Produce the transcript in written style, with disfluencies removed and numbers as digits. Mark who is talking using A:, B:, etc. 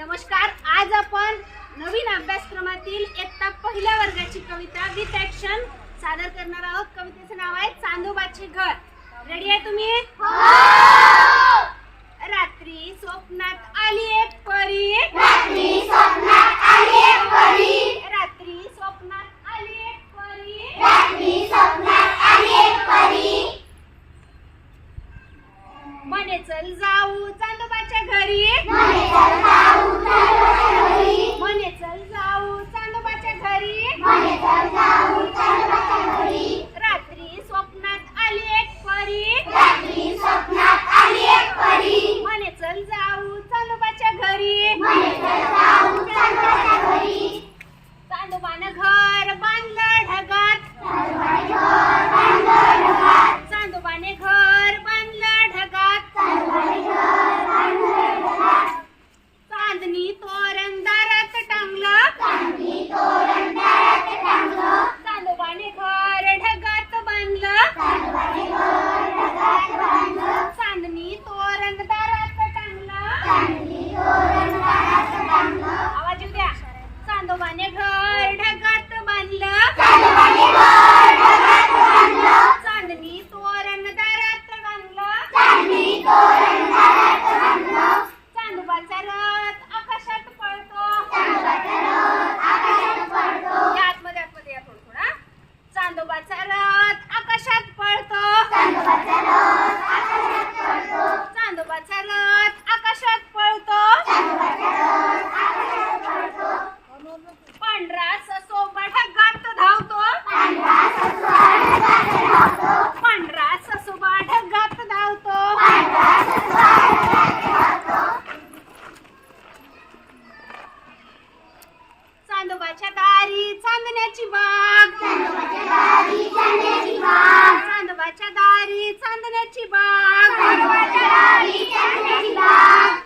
A: नमस्कार. आज आपण नवीन अभ्यासक्रमातील इयत्ता पहिल्या वर्गाची कविता विथ ॲक्शन सादर करणार आहोत. कवितेचं नाव आहे चांदोबाचे घर. रेडी आहे तुम्ही? हो. रात्री स्वप्नात आली एक परी. रात्री स्वप्नात आली एक परी. रात्री स्वप्नात आली एक परी. रात्री स्वप्नात आली एक परी. म्हणे चल जाऊ चांदोबाच्या घरी. म्हणे चल जाऊ चांदोबाच्या घरी. म्हणे चल जाऊ चांदोबाच्या घरी. म्हणे चल जाऊ चांदोबाच्या घरी. रात्री स्वप्नात आली एक परी. रात्री स्वप्नात आली एक परी. म्हणे चल जाऊ चांदोबाच्या घरी. म्हणे चल जाऊ चांदोबाच्या घरी. चांदोबानं घर बांधलं ढगात. चांदोबाने घर बांधलं ढगात. चांदोबाने घर बांधलं ढगात. चांदोबाने घर बांधलं ढगात. चांदणी तोरण दारात टांगलं. चांदणी तोरण दारात टांगलं. चांदोबाने घर ढगात बांधलं. चांदोबाने घर ढगात बांधलं. चांदणी तोरण दारात टांगलं. चांदणी तोरण दारात टांगलं. आवाज येऊ द्या. चांदोबाने घर ढगात बांधलं. चांदोबाने घर ढगात बांधलं. चांदणी तोरण दारात बांधलं. चांदणी तोरण दारात बांधलं. चांदोबाचा रथ आकाशात पळतो. चांदोबाचा रथ आकाशात पळतो. या आतमध्ये या थोडा. चांदोबाचा रथ आकाशात पळतो. चांदोबाचा रथ आकाशात पळतो. चांदोबाचा रथ आकाशात पळतो. चांदोबाचा रथ आकाशात पळतो. पांढरा ससोबा ढगात धावतो. पांढरा ससोबा ढगात धावतो. पांढरा ससोबा ढगात धावतो. पांढरा ससोबा ढगात धावतो. चांदोबाच्या दारी चांदण्याची बाग. चांदोबाच्या दारी चांदण्याची बाग. चांदोबाच्या दारी चांदण्याची बाग. चांदोबाच्या दारी चांदण्याची बाग.